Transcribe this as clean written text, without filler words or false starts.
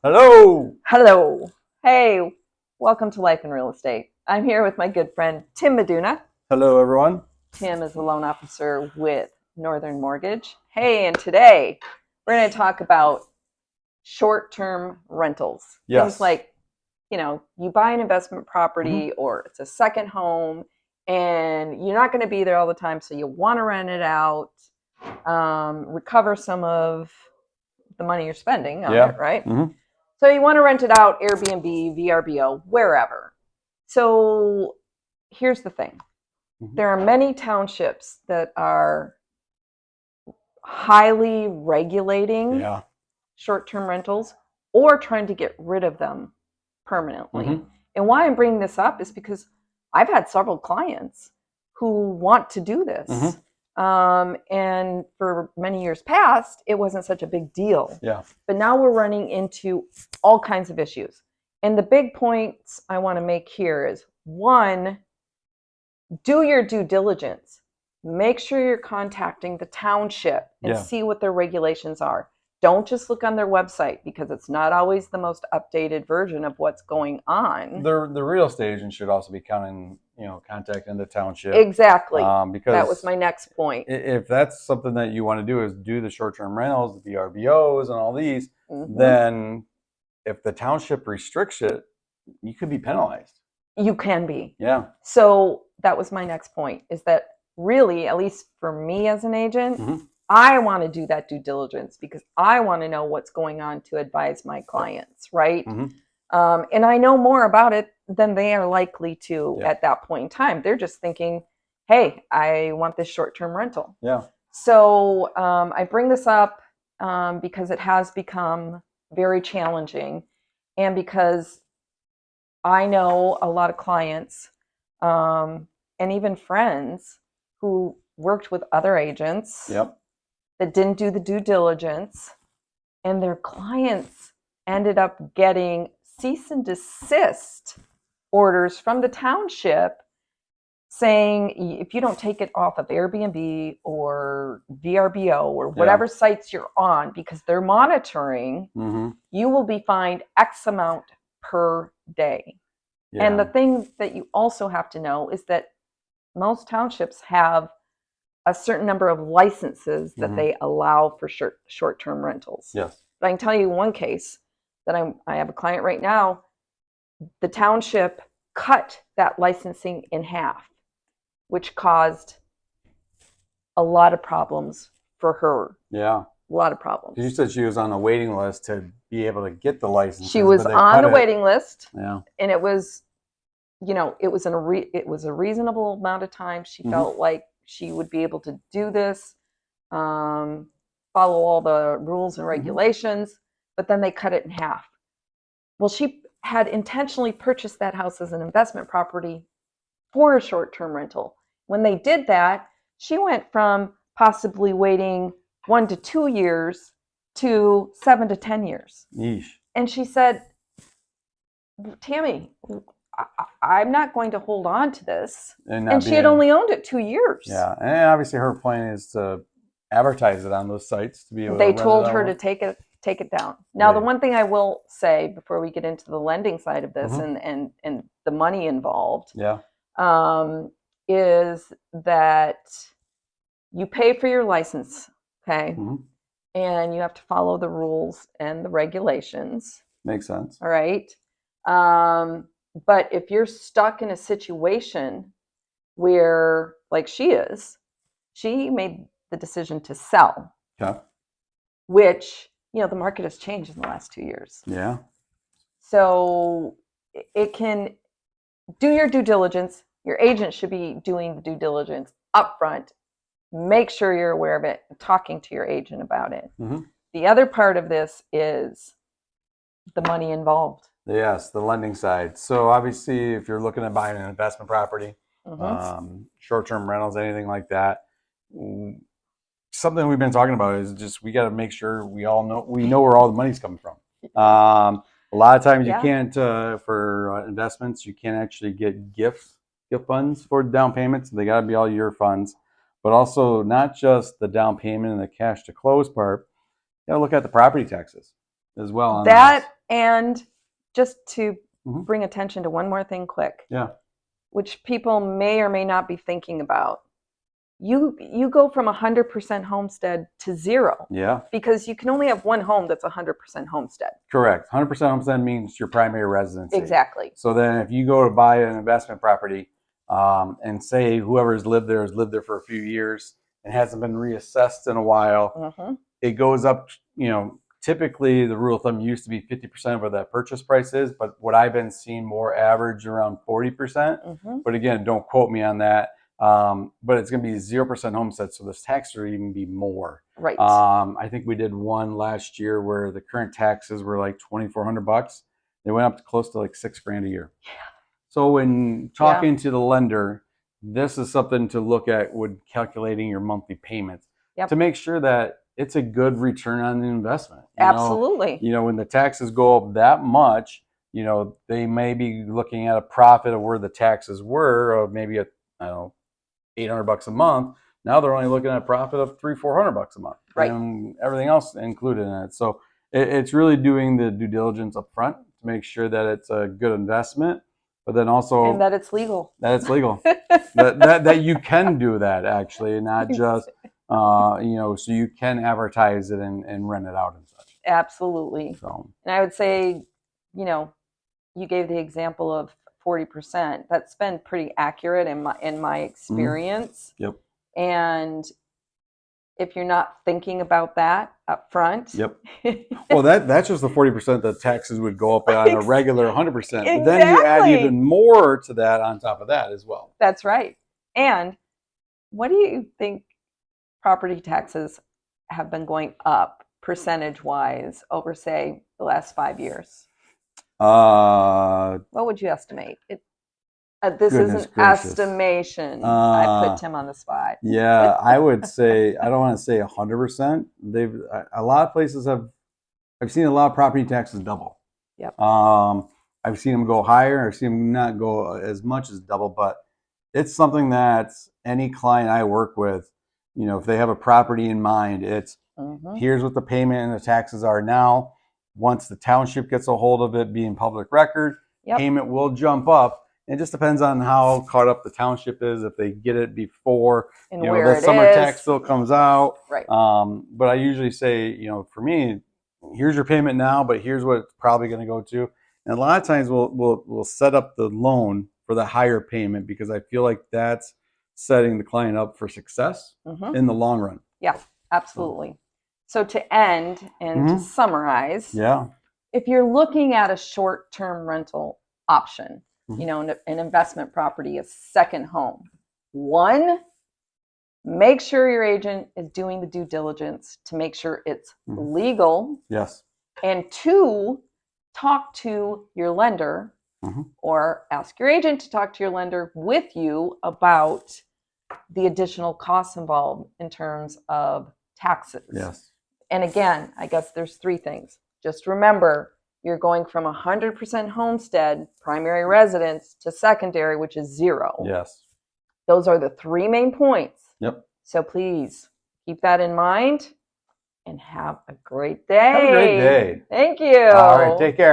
Hello. Hello. Hey, welcome to Life in Real Estate. I'm here with my good friend Tim Meduna. Hello, everyone. Tim is a loan officer with Northern Mortgage. Hey, and today we're going to talk about short-term rentals. Yes. Things like, you buy an investment property or it's a second home and you're not going to be there all the time, so you want to rent it out, recover some of the money you're spending on it, right? So you want to rent it out, Airbnb, VRBO, wherever. So here's the thing. There are many townships that are highly regulating short-term rentals or trying to get rid of them permanently. And why I'm bringing this up is because I've had several clients who want to do this. And for many years past, it wasn't such a big deal. But now we're running into all kinds of issues. And the big points I want to make here is, one, do your due diligence. Make sure you're contacting the township and see what their regulations are. Don't just look on their website, because it's not always the most updated version of what's going on. The real estate agent should also be contacting the township. Exactly. Because that was my next point. If that's something that you want to do, is do the short-term rentals, the VRBOs, and all these, then if the township restricts it, you could be penalized. You can be. Yeah. So that was my next point, is that really, at least for me as an agent, I want to do that due diligence because I want to know what's going on to advise my clients, right? And I know more about it than they are likely to at that point in time. They're just thinking, hey, I want this short-term rental. So I bring this up because it has become very challenging, and because I know a lot of clients and even friends who worked with other agents that didn't do the due diligence, and their clients ended up getting cease and desist orders from the township saying, if you don't take it off of Airbnb or VRBO or whatever sites you're on, because they're monitoring, you will be fined X amount per day. And the thing that you also have to know is that most townships have a certain number of licenses that they allow for short-term rentals. But I can tell you one case that I have a client right now. The township cut that licensing in half, which caused a lot of problems for her. A lot of problems. You said she was on the waiting list to be able to get the license. She was on the waiting list, and it was, it was a reasonable amount of time. She felt like she would be able to do this, follow all the rules and regulations, but then they cut it in half. Well, she had intentionally purchased that house as an investment property for a short-term rental. When they did that, she went from possibly waiting 1 to 2 years to 7 to 10 years. And she said, Tammy, I'm not going to hold on to this. And she had only owned it 2 years. And obviously her plan is to advertise it on those sites to be able to They told her to take it down. Now, the one thing I will say before we get into the lending side of this and the money involved is that you pay for your license, okay? And you have to follow the rules and the regulations. Makes sense. All right. But if you're stuck in a situation where, like she made the decision to sell, which, the market has changed in the last 2 years. So it can do your due diligence. Your agent should be doing the due diligence upfront. Make sure you're aware of it and talking to your agent about it. The other part of this is the money involved. Yes, the lending side. So obviously, if you're looking at buying an investment property, short-term rentals, anything like that, something we've been talking about is just we got to make sure we know where all the money's coming from. A lot of times you can't for investments, you can't actually get gift funds for down payments. They got to be all your funds, but also not just the down payment and the cash to close part. You got to look at the property taxes as well. And just to Mhm. bring attention to one more thing quick, Yeah. which people may or may not be thinking about. You go from 100% homestead to 0 Yeah. because you can only have one home that's 100% homestead. Correct. 100% homestead means your primary residency. Exactly. So then if you go to buy an investment property and say whoever's lived there has lived there for a few years and hasn't been reassessed in a while, it goes up, typically the rule of thumb used to be 50% of what that purchase price is, but what I've been seeing more average around 40%. But again, don't quote me on that. But it's going to be 0% homestead, so this tax will even be more. Right. I think we did one last year where the current taxes were like $2,400. They went up to close to like $6,000 a year. Yeah. So when talking to the lender, this is something to look at when calculating your monthly payments to make sure that it's a good return on the investment. Absolutely. When the taxes go up that much, they may be looking at a profit of where the taxes were, of maybe $800 a month. Now they're only looking at a profit of $300-400 a month, right? And everything else included in it. So it's really doing the due diligence up front to make sure that it's a good investment, but then also and that it's legal. That it's legal. that you can do that actually, not just so you can advertise it and rent it out and such. Absolutely. So, and I would say, you gave the example of 40%. That's been pretty accurate in my experience. Yep. And if you're not thinking about that up front. Yep. Well, that's just the 40% that taxes would go up on a regular 100%. Exactly. But then you add even more to that on top of that as well. That's right. And what do you think property taxes have been going up percentage-wise over, say, the last 5 years? What would you estimate? This is an estimation. I put Tim on the spot. Yeah, I would say, I don't want to say 100%. A lot of places I've seen a lot of property taxes double. Yep. I've seen them go higher. I've seen them not go as much as double, but it's something that any client I work with, if they have a property in mind, it's here's what the payment and the taxes are now. Once the township gets a hold of it being public record, payment will jump up. It just depends on how caught up the township is. If they get it before, and where the summer tax still comes out. Right. But I usually say, for me, here's your payment now, but here's what it's probably going to go to. And a lot of times we'll set up the loan for the higher payment because I feel like that's setting the client up for success in the long run. Yeah, absolutely. So to end and to summarize, if you're looking at a short-term rental option, an investment property, a second home, 1, make sure your agent is doing the due diligence to make sure it's legal. Yes. And 2, talk to your lender or ask your agent to talk to your lender with you about the additional costs involved in terms of taxes. Yes. And again, I guess there's 3 things. Just remember, you're going from 100% homestead, primary residence, to secondary, which is 0. Yes. Those are the 3 main points. Yep. So please keep that in mind and have a great day. Have a great day. Thank you. All right. Take care.